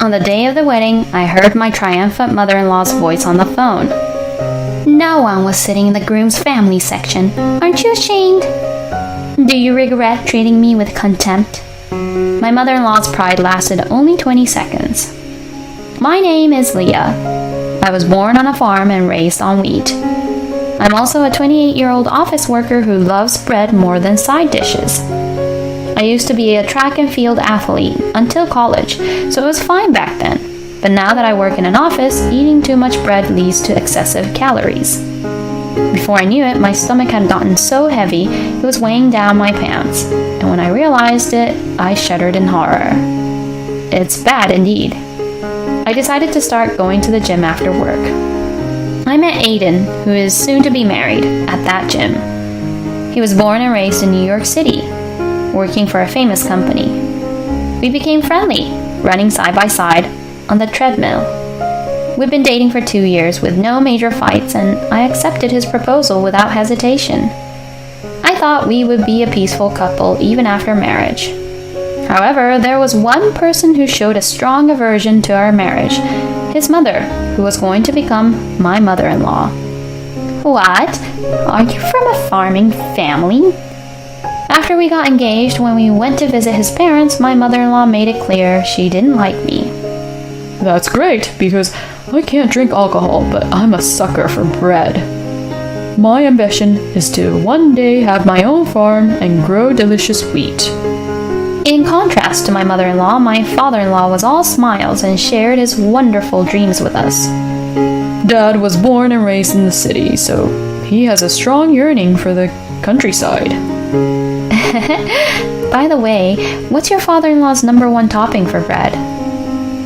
On the day of the wedding, I heard my triumphant mother-in-law's voice on the phone. No one was sitting in the groom's family section. Aren't you ashamed? Do you regret treating me with contempt? My mother-in-law's pride lasted only 20 seconds. My name is Leah. I was born on a farm and raised on wheat. I'm also a 28-year-old office worker who loves bread more than side dishes. I used to be a track and field athlete until college, so it was fine back then. But now that I work in an office, eating too much bread leads to excessive calories. Before I knew it, my stomach had gotten so heavy it was weighing down my pants, and when I realized it, I shuddered in horror. It's bad indeed. I decided to start going to the gym after work. I met Aiden, who is soon to be married, at that gym. He was born and raised in New York City, working for a famous company. We became friendly, running side by side on the treadmill. We'd been dating for 2 years with no major fights, and I accepted his proposal without hesitation. I thought we would be a peaceful couple even after marriage. However, there was one person who showed a strong aversion to our marriage, his mother, who was going to become my mother-in-law. What? Are you from a farming family? After we got engaged, when we went to visit his parents, my mother-in-law made it clear she didn't like me. That's great, because I can't drink alcohol, but I'm a sucker for bread. My ambition is to one day have my own farm and grow delicious wheat. In contrast to my mother-in-law, my father-in-law was all smiles and shared his wonderful dreams with us. Dad was born and raised in the city, so he has a strong yearning for the countryside. By the way, what's your father-in-law's #1 topping for bread?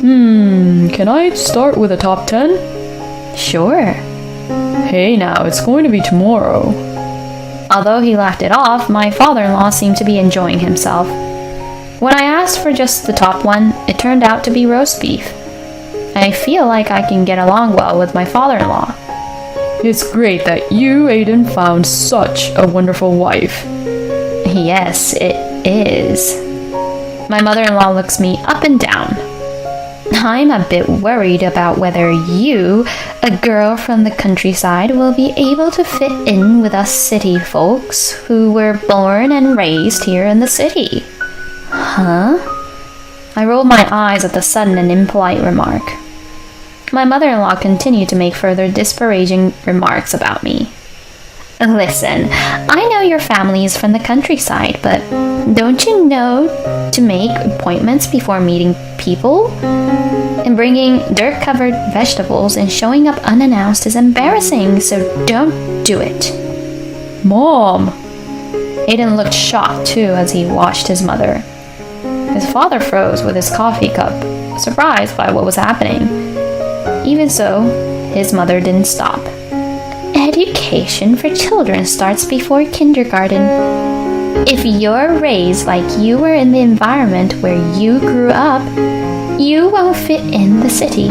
Can I start with a top 10? Sure. Hey now, it's going to be tomorrow. Although he laughed it off, my father-in-law seemed to be enjoying himself. When I asked for just the top one, it turned out to be roast beef. I feel like I can get along well with my father-in-law. It's great that you, Aiden, found such a wonderful wife. Yes, it is. My mother-in-law looks me up and down. I'm a bit worried about whether you, a girl from the countryside, will be able to fit in with us city folks who were born and raised here in the city. Huh? I rolled my eyes at the sudden and impolite remark. My mother-in-law continued to make further disparaging remarks about me. Listen, I know your family is from the countryside, but don't you know to make appointments before meeting people? And bringing dirt-covered vegetables and showing up unannounced is embarrassing, so don't do it. Mom! Aiden looked shocked too as he watched his mother. His father froze with his coffee cup, surprised by what was happening. Even so, his mother didn't stop. Education for children starts before kindergarten. If you're raised like you were in the environment where you grew up, you won't fit in the city.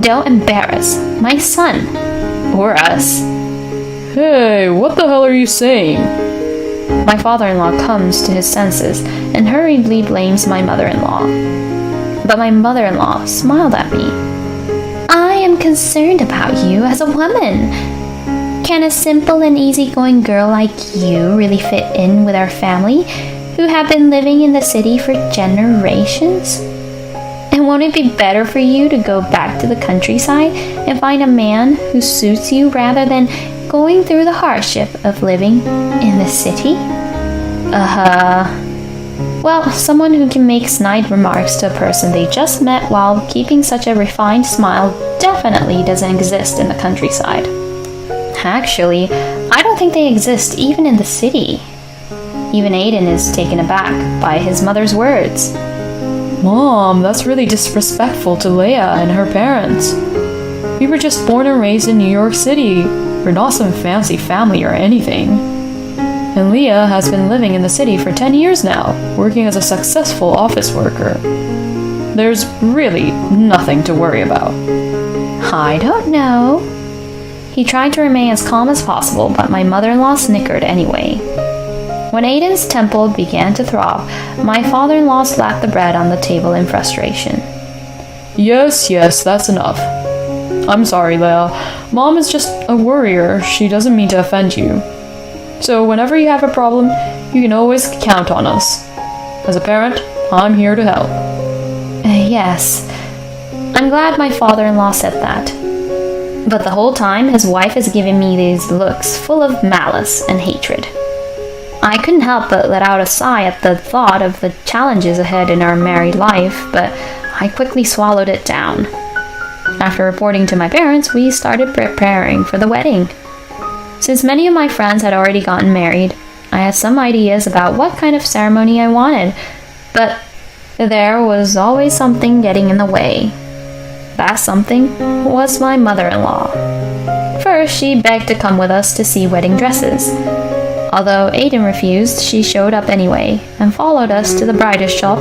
Don't embarrass my son or us. Hey, what the hell are you saying? My father-in-law comes to his senses and hurriedly blames my mother-in-law. But my mother-in-law smiled at me. I am concerned about you as a woman. Can a simple and easygoing girl like you really fit in with our family, who have been living in the city for generations? And won't it be better for you to go back to the countryside and find a man who suits you rather than going through the hardship of living in the city? Well, someone who can make snide remarks to a person they just met while keeping such a refined smile definitely doesn't exist in the countryside. Actually, I don't think they exist even in the city. Even Aiden is taken aback by his mother's words. Mom, that's really disrespectful to Leah and her parents. We were just born and raised in New York City. We're not some fancy family or anything. And Leah has been living in the city for 10 years now, working as a successful office worker. There's really nothing to worry about. I don't know. He tried to remain as calm as possible, but my mother-in-law snickered anyway. When Aiden's temple began to throb, my father-in-law slapped the bread on the table in frustration. Yes, that's enough. I'm sorry, Leia. Mom is just a worrier. She doesn't mean to offend you. So whenever you have a problem, you can always count on us. As a parent, I'm here to help. Yes. I'm glad my father-in-law said that. But the whole time, his wife is giving me these looks full of malice and hatred. I couldn't help but let out a sigh at the thought of the challenges ahead in our married life, but I quickly swallowed it down. After reporting to my parents, we started preparing for the wedding. Since many of my friends had already gotten married, I had some ideas about what kind of ceremony I wanted, but there was always something getting in the way. That something was my mother-in-law. First, she begged to come with us to see wedding dresses. Although Aiden refused, she showed up anyway and followed us to the bridal shop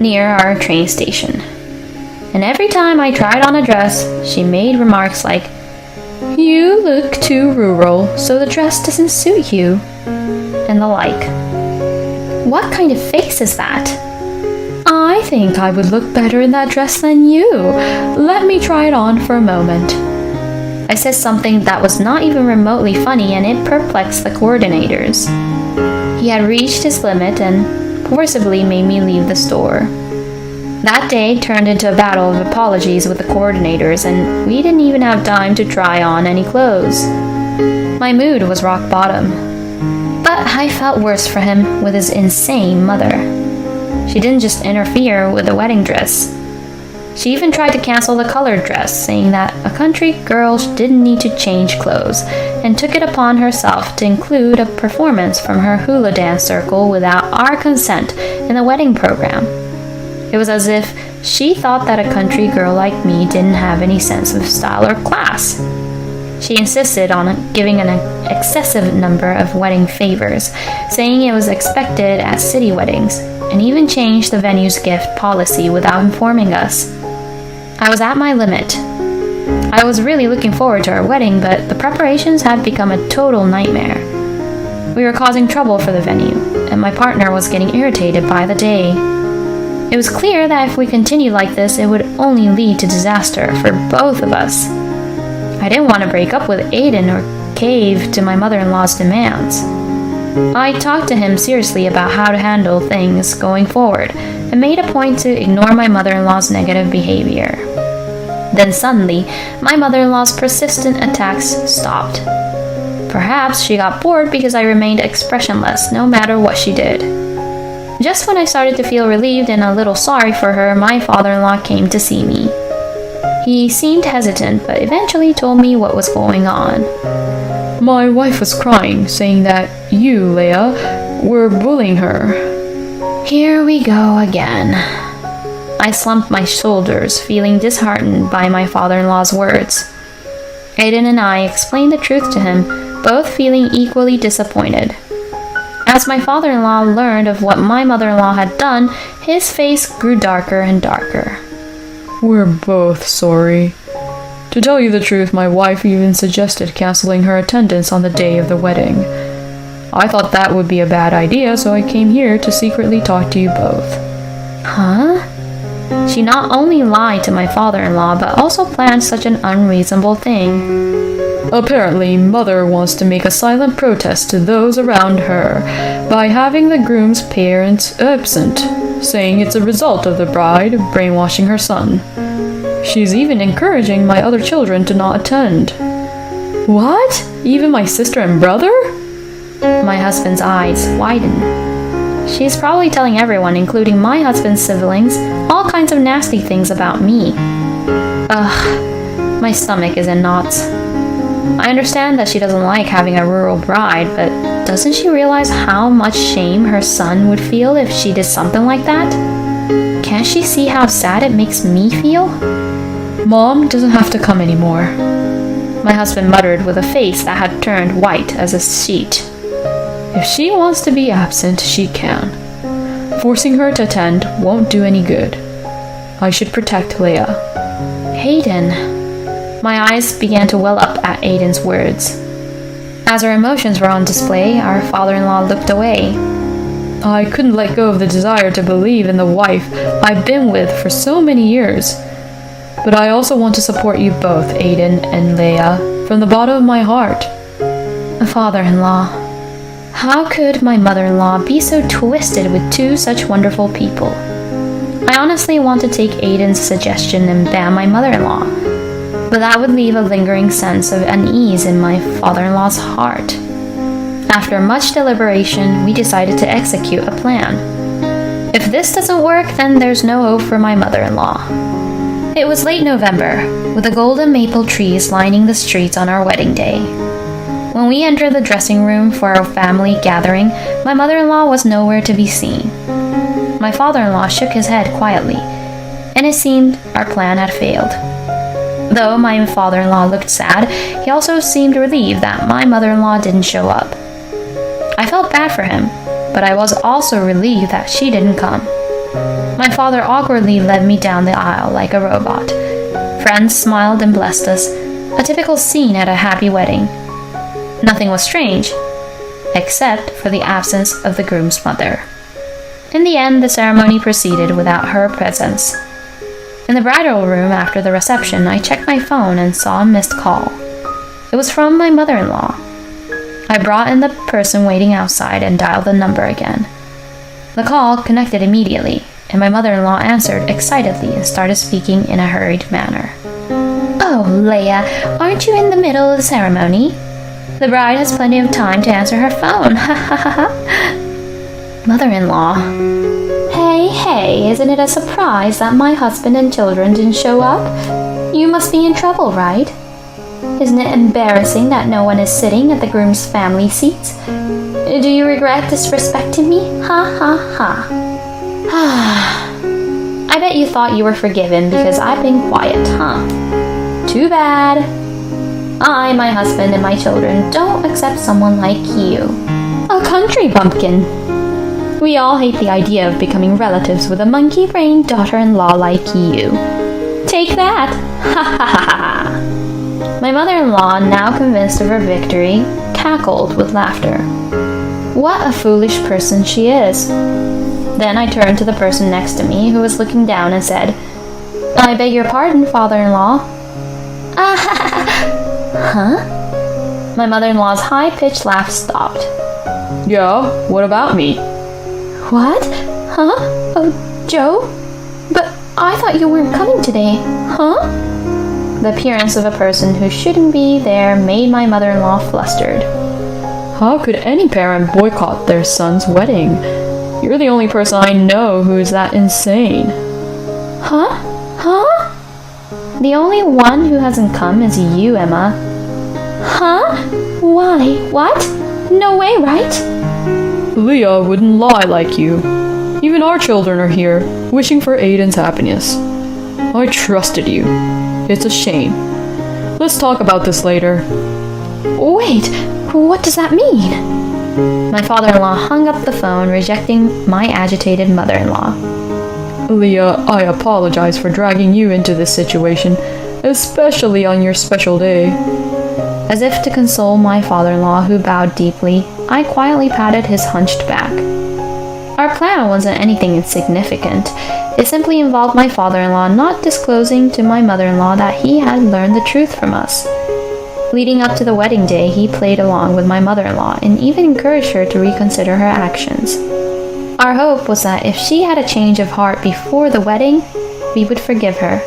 near our train station. And every time I tried on a dress, she made remarks like, "You look too rural, so the dress doesn't suit you," and the like. What kind of face is that? "I think I would look better in that dress than you. Let me try it on for a moment." I said something that was not even remotely funny, and it perplexed the coordinators. He had reached his limit and forcibly made me leave the store. That day turned into a battle of apologies with the coordinators, and we didn't even have time to try on any clothes. My mood was rock bottom. But I felt worse for him with his insane mother. She didn't just interfere with the wedding dress. She even tried to cancel the colored dress, saying that a country girl didn't need to change clothes, and took it upon herself to include a performance from her hula dance circle without our consent in the wedding program. It was as if she thought that a country girl like me didn't have any sense of style or class. She insisted on giving an excessive number of wedding favors, saying it was expected at city weddings, and even changed the venue's gift policy without informing us. I was at my limit. I was really looking forward to our wedding, but the preparations had become a total nightmare. We were causing trouble for the venue, and my partner was getting irritated by the day. It was clear that if we continued like this, it would only lead to disaster for both of us. I didn't want to break up with Aiden or cave to my mother-in-law's demands. I talked to him seriously about how to handle things going forward, and made a point to ignore my mother-in-law's negative behavior. Then suddenly, my mother-in-law's persistent attacks stopped. Perhaps she got bored because I remained expressionless no matter what she did. Just when I started to feel relieved and a little sorry for her, my father-in-law came to see me. He seemed hesitant, but eventually told me what was going on. My wife was crying, saying that you, Leia, were bullying her. Here we go again. I slumped my shoulders, feeling disheartened by my father-in-law's words. Aiden and I explained the truth to him, both feeling equally disappointed. As my father-in-law learned of what my mother-in-law had done, his face grew darker and darker. We're both sorry. To tell you the truth, my wife even suggested canceling her attendance on the day of the wedding. I thought that would be a bad idea, so I came here to secretly talk to you both. Huh? She not only lied to my father-in-law, but also planned such an unreasonable thing. Apparently, Mother wants to make a silent protest to those around her by having the groom's parents absent, saying it's a result of the bride brainwashing her son. She's even encouraging my other children to not attend. What? Even my sister and brother? My husband's eyes widened. She's probably telling everyone, including my husband's siblings, all kinds of nasty things about me. Ugh, my stomach is in knots. I understand that she doesn't like having a rural bride, but doesn't she realize how much shame her son would feel if she did something like that? Can't she see how sad it makes me feel? Mom doesn't have to come anymore. My husband muttered with a face that had turned white as a sheet. If she wants to be absent, she can. Forcing her to attend won't do any good. I should protect Leia. Aiden. My eyes began to well up at Aiden's words. As our emotions were on display, our father-in-law looked away. I couldn't let go of the desire to believe in the wife I've been with for so many years. But I also want to support you both, Aiden and Leia, from the bottom of my heart. Father-in-law, how could my mother-in-law be so twisted with two such wonderful people? I honestly want to take Aiden's suggestion and ban my mother-in-law, but that would leave a lingering sense of unease in my father-in-law's heart. After much deliberation, we decided to execute a plan. If this doesn't work, then there's no hope for my mother-in-law. It was late November, with the golden maple trees lining the streets on our wedding day. When we entered the dressing room for our family gathering, my mother-in-law was nowhere to be seen. My father-in-law shook his head quietly, and it seemed our plan had failed. Though my father-in-law looked sad, he also seemed relieved that my mother-in-law didn't show up. I felt bad for him, but I was also relieved that she didn't come. My father awkwardly led me down the aisle like a robot. Friends smiled and blessed us, a typical scene at a happy wedding. Nothing was strange, except for the absence of the groom's mother. In the end, the ceremony proceeded without her presence. In the bridal room after the reception, I checked my phone and saw a missed call. It was from my mother-in-law. I brought in the person waiting outside and dialed the number again. The call connected immediately, and my mother-in-law answered excitedly and started speaking in a hurried manner. "Oh, Leia, aren't you in the middle of the ceremony? The bride has plenty of time to answer her phone. Ha ha ha ha." Mother-in-law. Hey, isn't it a surprise that my husband and children didn't show up? You must be in trouble, right? Isn't it embarrassing that no one is sitting at the groom's family seats? Do you regret disrespecting me? Ha ha ha. I bet you thought you were forgiven because I've been quiet, huh? Too bad. I, my husband, and my children don't accept someone like you. A country bumpkin. We all hate the idea of becoming relatives with a monkey-brained daughter-in-law like you. Take that! Ha ha ha ha! My mother-in-law, now convinced of her victory, cackled with laughter. What a foolish person she is. Then I turned to the person next to me, who was looking down, and said, "I beg your pardon, father-in-law." Huh? My mother-in-law's high-pitched laugh stopped. Yeah, what about me? What? Huh? Oh, Joe? But I thought you weren't coming today, huh? The appearance of a person who shouldn't be there made my mother-in-law flustered. How could any parent boycott their son's wedding? You're the only person I know who is that insane. Huh? The only one who hasn't come is you, Emma. Huh? Why? What? No way, right? Leah wouldn't lie like you. Even our children are here, wishing for Aiden's happiness. I trusted you. It's a shame. Let's talk about this later. Wait, what does that mean? My father-in-law hung up the phone, rejecting my agitated mother-in-law. Leah, I apologize for dragging you into this situation, especially on your special day. As if to console my father-in-law, who bowed deeply, I quietly patted his hunched back. Our plan wasn't anything insignificant. It simply involved my father-in-law not disclosing to my mother-in-law that he had learned the truth from us. Leading up to the wedding day, he played along with my mother-in-law and even encouraged her to reconsider her actions. Our hope was that if she had a change of heart before the wedding, we would forgive her.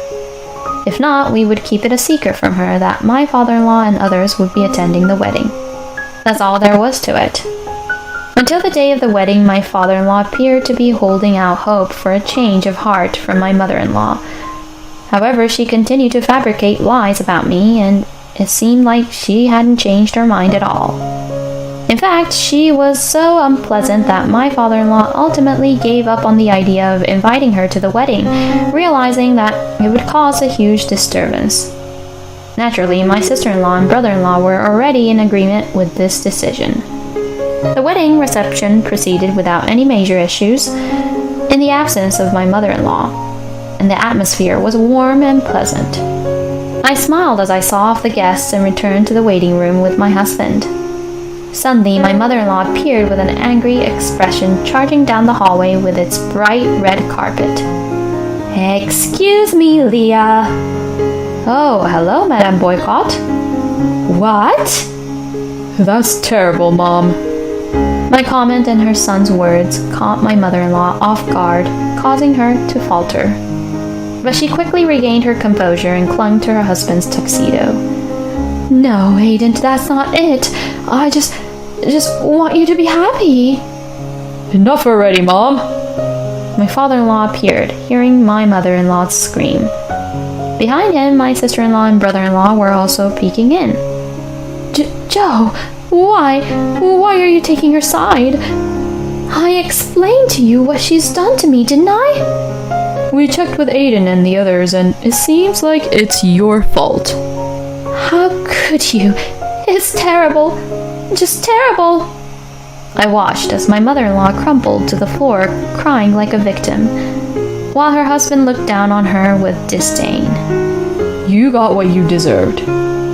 If not, we would keep it a secret from her that my father-in-law and others would be attending the wedding. That's all there was to it. Until the day of the wedding, my father-in-law appeared to be holding out hope for a change of heart from my mother-in-law. However, she continued to fabricate lies about me, and it seemed like she hadn't changed her mind at all. In fact, she was so unpleasant that my father-in-law ultimately gave up on the idea of inviting her to the wedding, realizing that it would cause a huge disturbance. Naturally, my sister-in-law and brother-in-law were already in agreement with this decision. The wedding reception proceeded without any major issues, in the absence of my mother-in-law, and the atmosphere was warm and pleasant. I smiled as I saw off the guests and returned to the waiting room with my husband. Suddenly, my mother-in-law appeared with an angry expression, charging down the hallway with its bright red carpet. Excuse me, Leah. Oh, hello, Madame Boycott. What? That's terrible, Mom. My comment and her son's words caught my mother-in-law off guard, causing her to falter. But she quickly regained her composure and clung to her husband's tuxedo. No, Aiden, that's not it. I just want you to be happy. Enough already, Mom. My father-in-law appeared, hearing my mother-in-law scream. Behind him, my sister-in-law and brother-in-law were also peeking in. Joe, why are you taking her side? I explained to you what she's done to me, didn't I? We checked with Aiden and the others, and it seems like it's your fault. How could you? It's terrible. Just terrible. I watched as my mother-in-law crumpled to the floor, crying like a victim, while her husband looked down on her with disdain. You got what you deserved.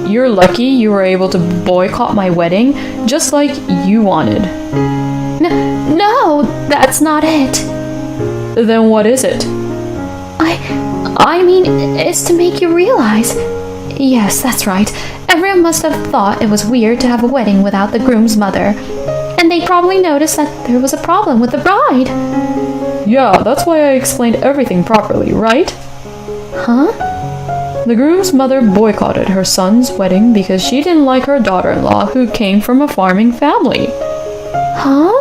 You're lucky you were able to boycott my wedding, just like you wanted. No, that's not it. Then what is it? I mean, it's to make you realize. Yes, that's right. Everyone must have thought it was weird to have a wedding without the groom's mother. And they probably noticed that there was a problem with the bride. Yeah, that's why I explained everything properly, right? Huh? The groom's mother boycotted her son's wedding because she didn't like her daughter-in-law who came from a farming family. Huh?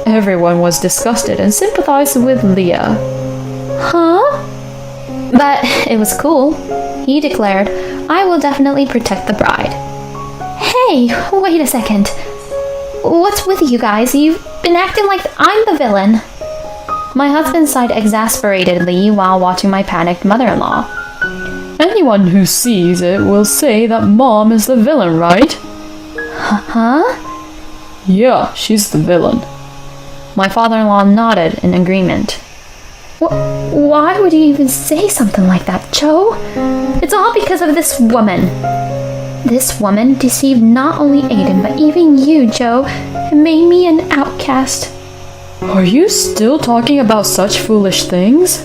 Everyone was disgusted and sympathized with Leah. Huh? But it was cool. He declared, I will definitely protect the bride. Hey, wait a second. What's with you guys? You've been acting like I'm the villain. My husband sighed exasperatedly while watching my panicked mother-in-law. Anyone who sees it will say that Mom is the villain, right? Huh? Yeah, she's the villain. My father-in-law nodded in agreement. Why would you even say something like that, Joe? It's all because of this woman. This woman deceived not only Aiden, but even you, Joe, and made me an outcast. Are you still talking about such foolish things?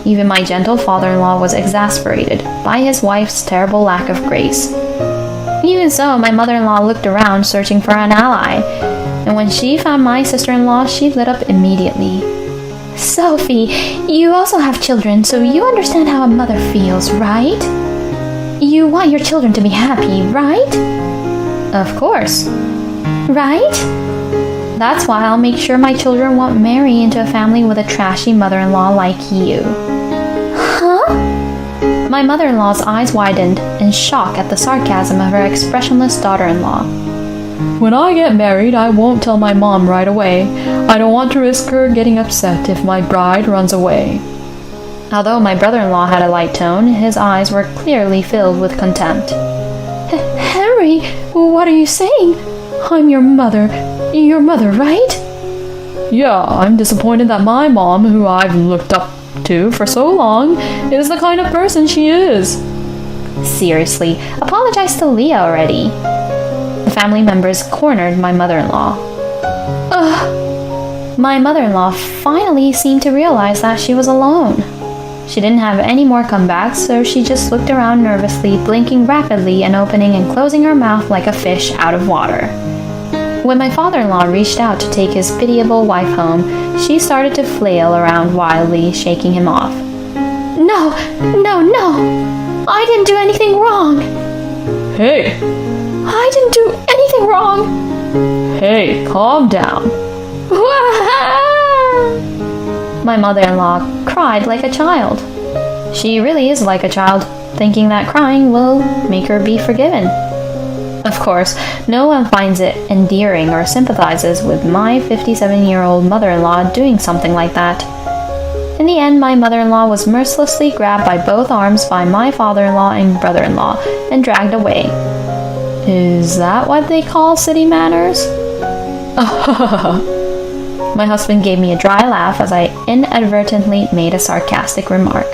Even my gentle father-in-law was exasperated by his wife's terrible lack of grace. Even so, my mother-in-law looked around searching for an ally, and when she found my sister-in-law, she lit up immediately. Sophie, you also have children, so you understand how a mother feels, right? You want your children to be happy, right? Of course. Right? That's why I'll make sure my children won't marry into a family with a trashy mother-in-law like you. Huh? My mother-in-law's eyes widened in shock at the sarcasm of her expressionless daughter-in-law. When I get married, I won't tell my mom right away. I don't want to risk her getting upset if my bride runs away. Although my brother-in-law had a light tone, his eyes were clearly filled with contempt. Henry, what are you saying? I'm your mother. Your mother, right? Yeah, I'm disappointed that my mom, who I've looked up to for so long, is the kind of person she is. Seriously, apologize to Leah already. The family members cornered my mother-in-law. Ugh. My mother-in-law finally seemed to realize that she was alone. She didn't have any more comebacks, so she just looked around nervously, blinking rapidly and opening and closing her mouth like a fish out of water. When my father-in-law reached out to take his pitiable wife home, she started to flail around wildly, shaking him off. No! I didn't do anything wrong! Hey! I didn't do anything wrong! Hey, calm down. My mother-in-law cried like a child. She really is like a child, thinking that crying will make her be forgiven. Of course, no one finds it endearing or sympathizes with my 57-year-old mother-in-law doing something like that. In the end, my mother-in-law was mercilessly grabbed by both arms by my father-in-law and brother-in-law and dragged away. Is that what they call city manners? My husband gave me a dry laugh as I inadvertently made a sarcastic remark.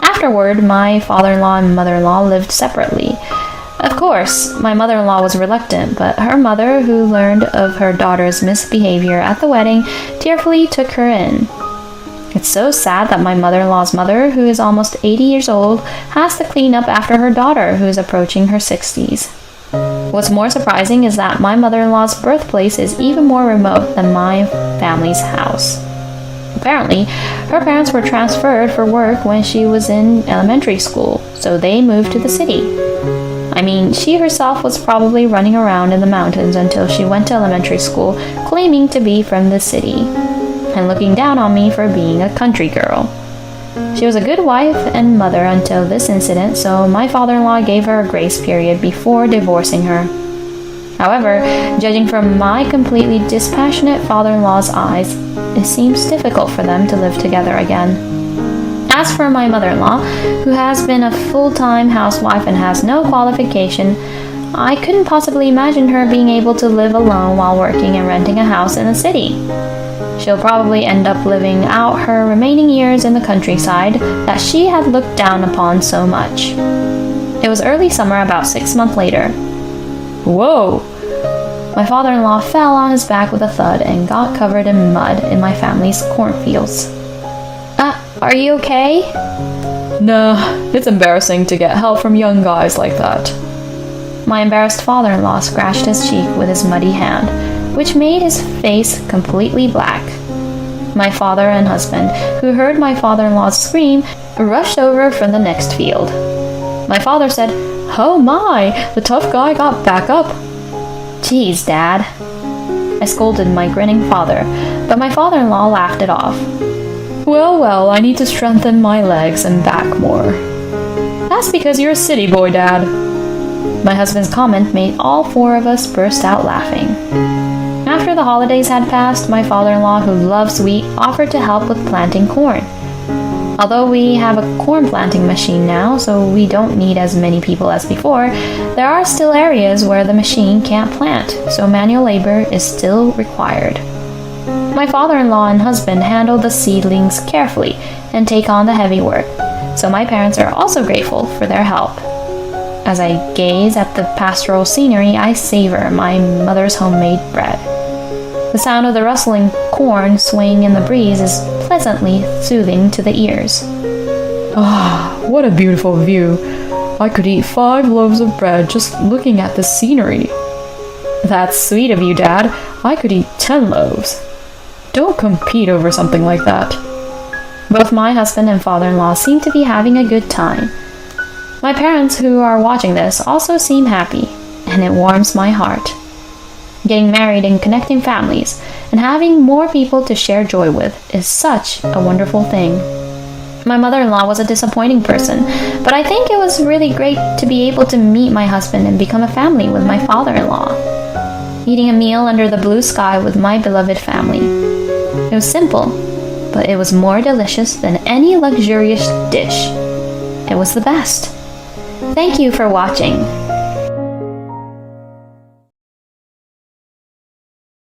Afterward, my father-in-law and mother-in-law lived separately. Of course, my mother-in-law was reluctant, but her mother, who learned of her daughter's misbehavior at the wedding, tearfully took her in. It's so sad that my mother-in-law's mother, who is almost 80 years old, has to clean up after her daughter, who is approaching her 60s. What's more surprising is that my mother-in-law's birthplace is even more remote than my family's house. Apparently, her parents were transferred for work when she was in elementary school, so they moved to the city. I mean, she herself was probably running around in the mountains until she went to elementary school, claiming to be from the city, and looking down on me for being a country girl. She was a good wife and mother until this incident, so my father-in-law gave her a grace period before divorcing her. However, judging from my completely dispassionate father-in-law's eyes, it seems difficult for them to live together again. As for my mother-in-law, who has been a full-time housewife and has no qualification, I couldn't possibly imagine her being able to live alone while working and renting a house in the city. She'll probably end up living out her remaining years in the countryside that she had looked down upon so much. It was early summer, about 6 months later. Whoa! My father-in-law fell on his back with a thud and got covered in mud in my family's cornfields. Are you okay? Nah, it's embarrassing to get help from young guys like that. My embarrassed father-in-law scratched his cheek with his muddy hand, which made his face completely black. My father and husband, who heard my father-in-law's scream, rushed over from the next field. My father said, "Oh my, the tough guy got back up." "Geez, Dad," I scolded my grinning father, but my father-in-law laughed it off. Well, I need to strengthen my legs and back more." "That's because you're a city boy, Dad." My husband's comment made all four of us burst out laughing. After the holidays had passed, my father-in-law, who loves wheat, offered to help with planting corn. Although we have a corn planting machine now, so we don't need as many people as before, there are still areas where the machine can't plant, so manual labor is still required. My father-in-law and husband handle the seedlings carefully and take on the heavy work, so my parents are also grateful for their help. As I gaze at the pastoral scenery, I savor my mother's homemade bread. The sound of the rustling corn swaying in the breeze is pleasantly soothing to the ears. What a beautiful view. I could eat 5 loaves of bread just looking at the scenery. That's sweet of you, Dad. I could eat 10 loaves. Don't compete over something like that. Both my husband and father-in-law seem to be having a good time. My parents, who are watching this, also seem happy, and it warms my heart. Getting married and connecting families, and having more people to share joy with is such a wonderful thing. My mother-in-law was a disappointing person, but I think it was really great to be able to meet my husband and become a family with my father-in-law. Eating a meal under the blue sky with my beloved family. It was simple, but it was more delicious than any luxurious dish. It was the best. Thank you for watching.